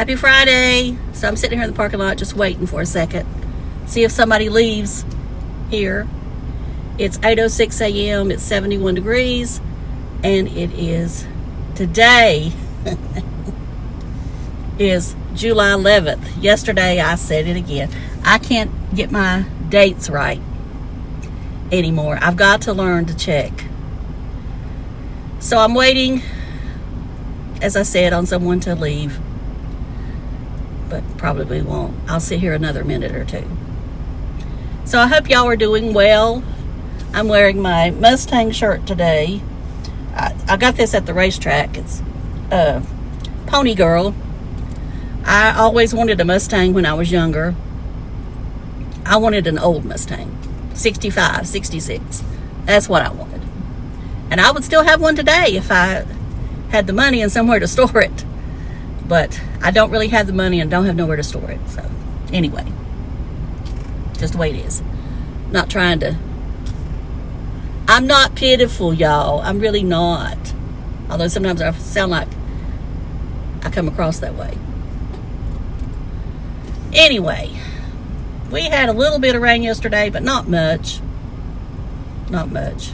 Happy Friday. So I'm sitting here in the parking lot just waiting for a second. See if somebody leaves here. It's 8:06 a.m. It's 71 degrees. And it is today is July 11th. Yesterday I said it again. I can't get my dates right anymore. I've got to learn to check. So I'm waiting, as I said, on someone to leave. But probably won't. I'll sit here another minute or two. So I hope y'all are doing well. I'm wearing my Mustang shirt today. I got this at the racetrack. It's Pony Girl. I always wanted a Mustang when I was younger. I wanted an old Mustang. 65, 66. That's what I wanted. And I would still have one today if I had the money and somewhere to store it. But I don't really have the money and don't have nowhere to store it. So, anyway. Just the way it is. Not trying to... I'm not pitiful, y'all. I'm really not. Although sometimes I sound like I come across that way. Anyway. We had a little bit of rain yesterday, but not much. Not much.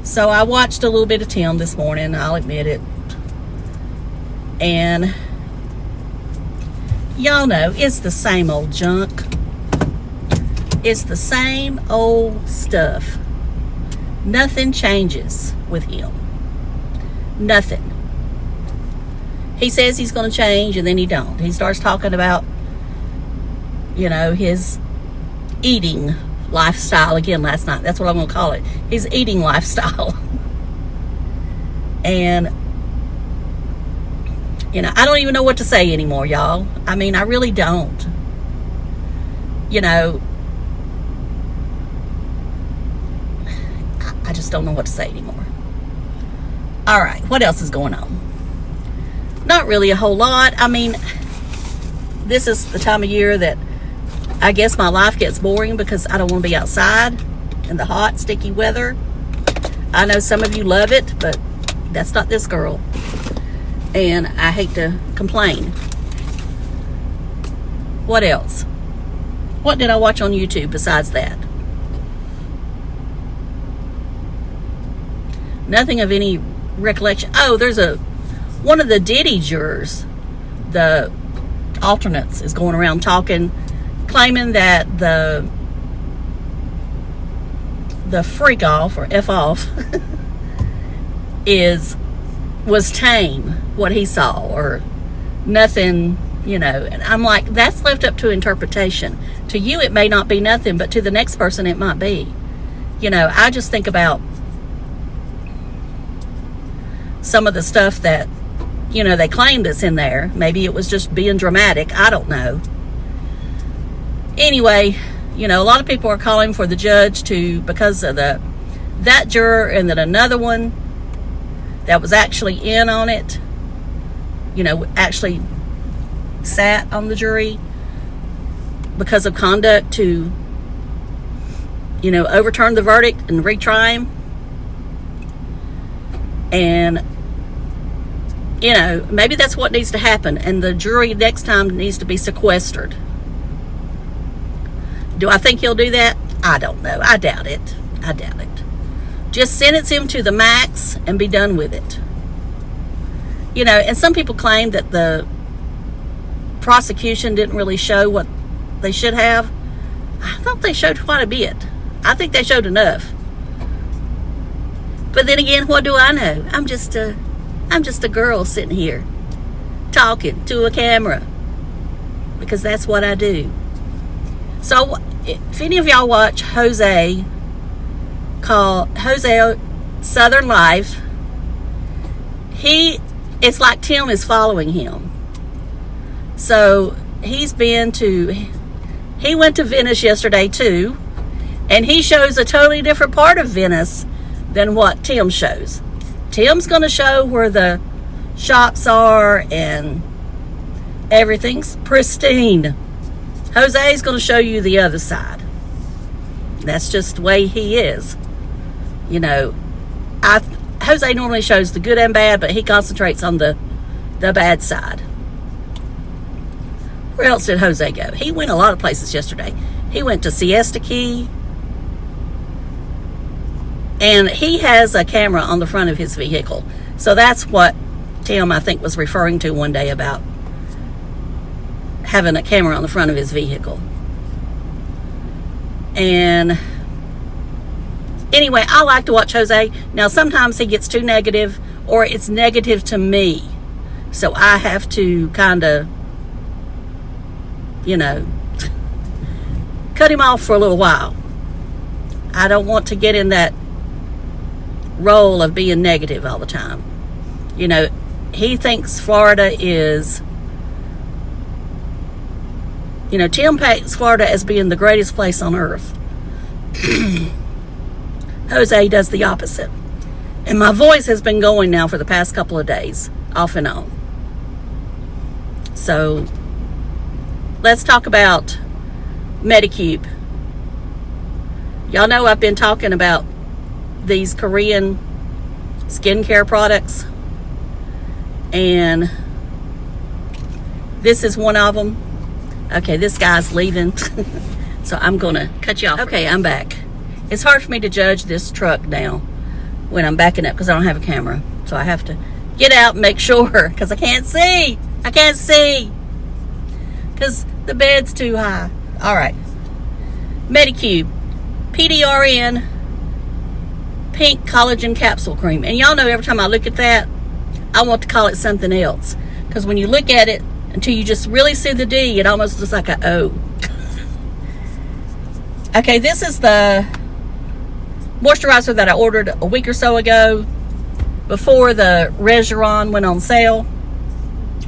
So I watched a little bit of Tim this morning. I'll admit it. And y'all know it's the same old junk. It's the same old stuff. Nothing changes with him. Nothing. He says he's going to change and then he don't. He starts talking about, you know, his eating lifestyle again last night. That's what I'm going to call it. His eating lifestyle. And you know, I don't even know what to say anymore, y'all. I mean, I really don't. You know, I just don't know what to say anymore. All right, what else is going on? Not really a whole lot. I mean, this is the time of year that I guess my life gets boring because I don't want to be outside in the hot, sticky weather. I know some of you love it, but that's not this girl. And I hate to complain. What else? What did I watch on YouTube besides that? Nothing of any recollection. Oh, there's one of the Diddy jurors, the alternates, is going around talking, claiming that the freak off or F off was tame, what he saw, or nothing, you know. And I'm like, that's left up to interpretation. To you it may not be nothing, but to the next person it might be. You know, I just think about some of the stuff that, you know, they claimed that's in there. Maybe it was just being dramatic. I don't know. Anyway, you know, a lot of people are calling for the judge to, because of that juror and then another one that was actually in on it, you know, actually sat on the jury because of conduct, to, you know, overturn the verdict and retry him. And, you know, maybe that's what needs to happen. And the jury next time needs to be sequestered. Do I think he'll do that? I don't know. I doubt it. I doubt it. Just sentence him to the max and be done with it. You know, and some people claim that the prosecution didn't really show what they should have. I thought they showed quite a bit. I think they showed enough. But then again, what do I know? I'm just a girl sitting here talking to a camera because that's what I do. So if any of y'all watch Jose Southern Life, it's like Tim is following him. So he went to Venice yesterday too, and he shows a totally different part of Venice than what Tim shows. Tim's going to show where the shops are and everything's pristine. Jose's going to show you the other side. That's just the way he is. You know, Jose normally shows the good and bad, but he concentrates on the bad side. Where else did Jose go? He went a lot of places yesterday. He went to Siesta Key. And he has a camera on the front of his vehicle. So that's what Tim, I think, was referring to one day about having a camera on the front of his vehicle. And anyway, I like to watch Jose. Now, sometimes he gets too negative, or it's negative to me. So I have to kind of, you know, cut him off for a little while. I don't want to get in that role of being negative all the time. You know, he thinks Florida is, you know, Tim paints Florida as being the greatest place on earth. Jose does the opposite. And my voice has been going now for the past couple of days, off and on. So let's talk about Medicube. Y'all know I've been talking about these Korean skincare products, and this is one of them. Okay, this guy's leaving, so I'm gonna cut you off. Okay, I'm back. It's hard for me to judge this truck now when I'm backing up because I don't have a camera, so I have to get out and make sure, because I can't see because the bed's too high. All right, Medicube PDRN Pink Collagen Capsule Cream. And y'all know every time I look at that, I want to call it something else. Because when you look at it, until you just really see the D, it almost looks like a O. Okay, this is the moisturizer that I ordered a week or so ago before the Regeron went on sale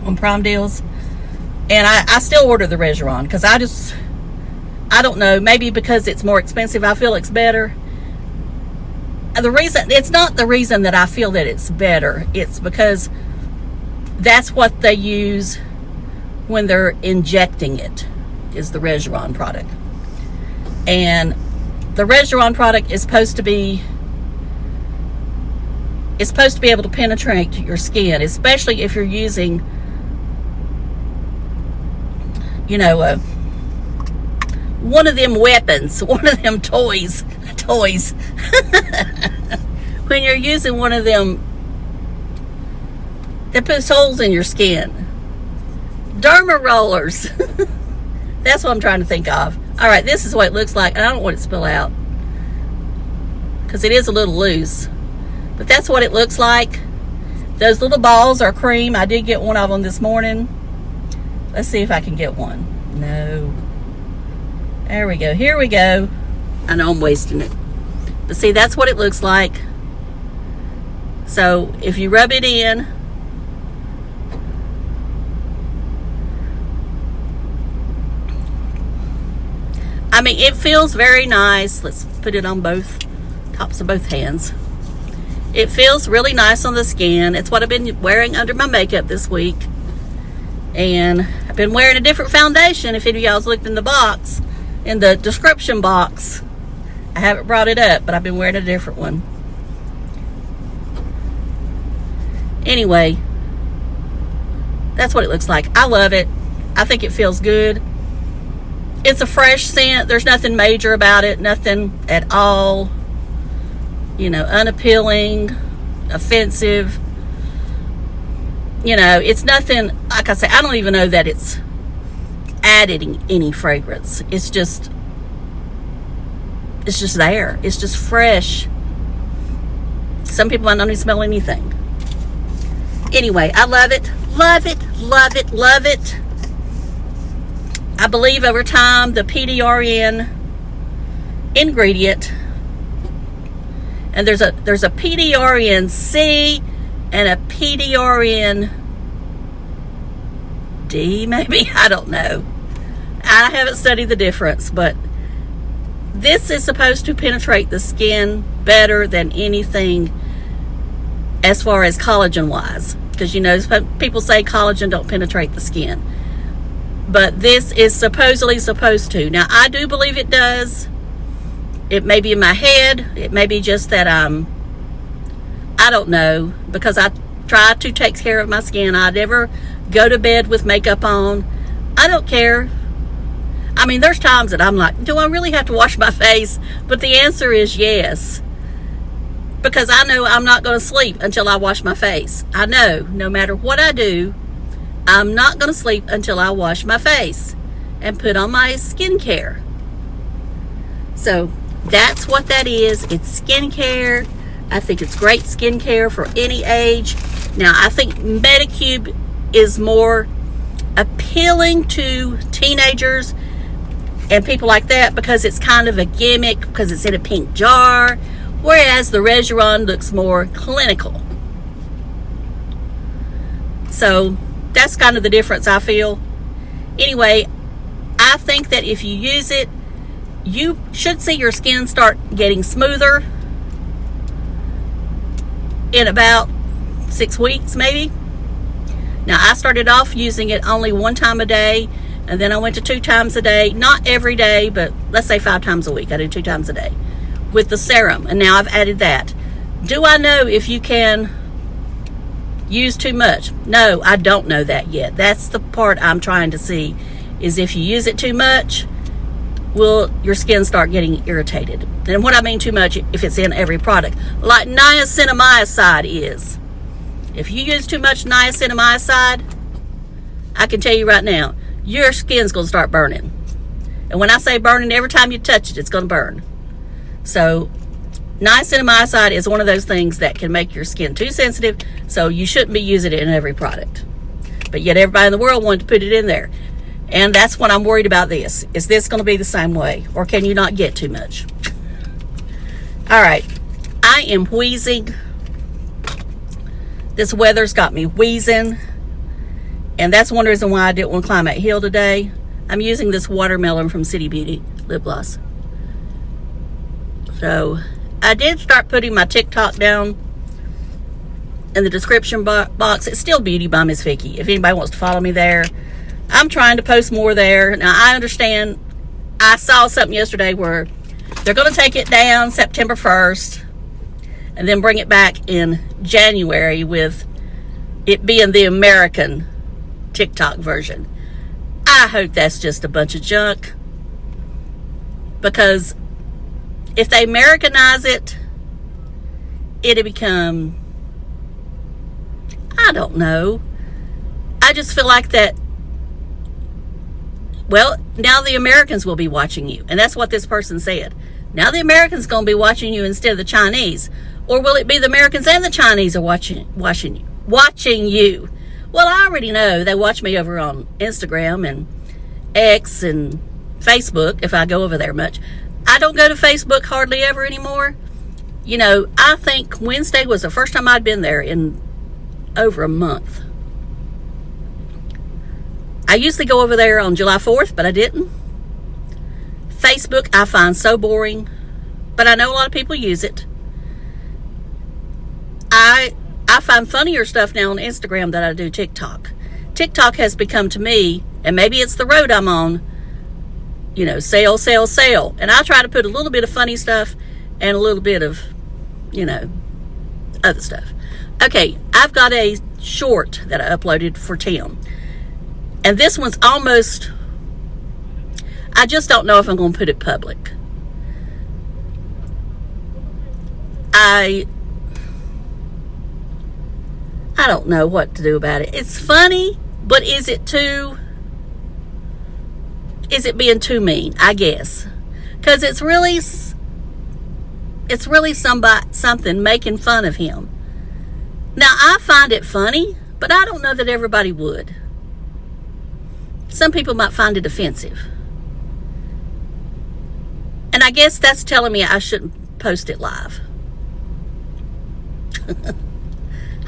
on Prime Deals. And I still order the Regeron because I don't know, maybe because it's more expensive, I feel it's better. The reason, it's not the reason that I feel that it's better. It's because that's what they use when they're injecting it, is the Regeron product. And the Regeron product is supposed to be able to penetrate your skin, especially if you're using, you know, one of them weapons, one of them toys. When you're using one of them that puts holes in your skin. Derma rollers. That's what I'm trying to think of. All right, this is what it looks like. I don't want it to spill out because it is a little loose. But that's what it looks like. Those little balls are cream. I did get one of them this morning. Let's see if I can get one. No. There we go. Here we go. I know I'm wasting it. But see, that's what it looks like. So if you rub it in, I mean, it feels very nice. Let's put it on both tops of both hands. It feels really nice on the skin. It's what I've been wearing under my makeup this week. And I've been wearing a different foundation. If any of y'all's looked in the box, in the description box, I haven't brought it up, but I've been wearing a different one. Anyway, that's what it looks like. I love it. I think it feels good. It's a fresh scent. There's nothing major about it. Nothing at all, you know, unappealing, offensive. You know, it's nothing, like I say, I don't even know that it's adding any fragrance. It's just there. It's just fresh. Some people might not even smell anything. Anyway, I love it. Love it, love it, love it. I believe over time the PDRN ingredient, and there's a PDRN C and a PDRN D, maybe, I don't know. I haven't studied the difference, but this is supposed to penetrate the skin better than anything as far as collagen wise, because you know people say collagen don't penetrate the skin, but this is supposedly supposed to. Now I do believe it does. It may be in my head, it may be just that I don't know, because I try to take care of my skin. I never go to bed with makeup on, I don't care. I mean, there's times that I'm like, do I really have to wash my face? But the answer is yes. Because I know I'm not going to sleep until I wash my face. I know no matter what I do, I'm not going to sleep until I wash my face and put on my skincare. So that's what that is. It's skincare. I think it's great skincare for any age. Now, I think Medicube is more appealing to teenagers and people like that because it's kind of a gimmick, because it's in a pink jar, whereas the Regeron looks more clinical. So that's kind of the difference I feel. Anyway, I think that if you use it, you should see your skin start getting smoother in about 6 weeks maybe. Now, I started off using it only 1 time a day, and then I went to 2 times a day. Not every day, but let's say 5 times a week. I do 2 times a day with the serum, and now I've added that. Do I know if you can use too much? No, I don't know that yet. That's the part I'm trying to see, is if you use it too much, will your skin start getting irritated? And what I mean too much, if it's in every product, like niacinamide is. If you use too much niacinamide, I can tell you right now, your skin's going to start burning. And when I say burning, every time you touch it, it's going to burn. So niacinamide is one of those things that can make your skin too sensitive, so you shouldn't be using it in every product. But yet everybody in the world wanted to put it in there. And that's what I'm worried about this. Is this going to be the same way? Or can you not get too much? All right. I am wheezing. This weather's got me wheezing. And that's one reason why I didn't want to climb that hill today. I'm using this watermelon from City Beauty lip gloss. So I did start putting my TikTok down in the description box. It's still Beauty by Miss Vicky. If anybody wants to follow me there, I'm trying to post more there. Now, I understand. I saw something yesterday where they're going to take it down September 1st and then bring it back in January with it being the American TikTok version. I hope that's just a bunch of junk, because if they Americanize it, it'll become, I don't know. I just feel like that, well, now the Americans will be watching you. And that's what this person said. Now the Americans going to be watching you instead of the Chinese. Or will it be the Americans and the Chinese are watching you? Well, I already know they watch me over on Instagram and X and Facebook, if I go over there much. I don't go to Facebook hardly ever anymore. You know, I think Wednesday was the first time I'd been there in over a month. I usually go over there on July 4th, but I didn't. Facebook I find so boring, but I know a lot of people use it. I find funnier stuff now on Instagram than I do TikTok. TikTok has become to me, and maybe it's the road I'm on, you know, sale, sale, sale. And I try to put a little bit of funny stuff and a little bit of, you know, other stuff. Okay, I've got a short that I uploaded for Tim. And this one's almost, I just don't know if I'm going to put it public. I don't know what to do about it. It's funny, but is it being too mean? I guess. Because it's really something making fun of him. Now, I find it funny, but I don't know that everybody would. Some people might find it offensive. And I guess that's telling me I shouldn't post it live.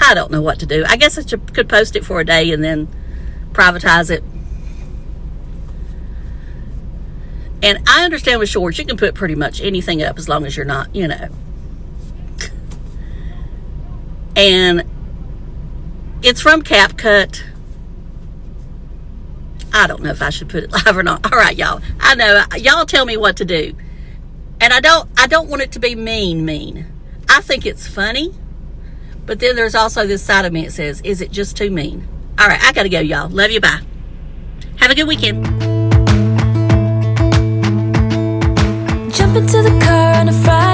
I don't know what to do. I guess I could post it for a day and then privatize it. And I understand with shorts, you can put pretty much anything up as long as you're not, you know. And it's from CapCut. I don't know if I should put it live or not. All right, y'all. I know. Y'all tell me what to do. And I don't want it to be mean. I think it's funny. But then there's also this side of me that says, is it just too mean? All right, I got to go, y'all. Love you. Bye. Have a good weekend. Jump into the car on a Friday.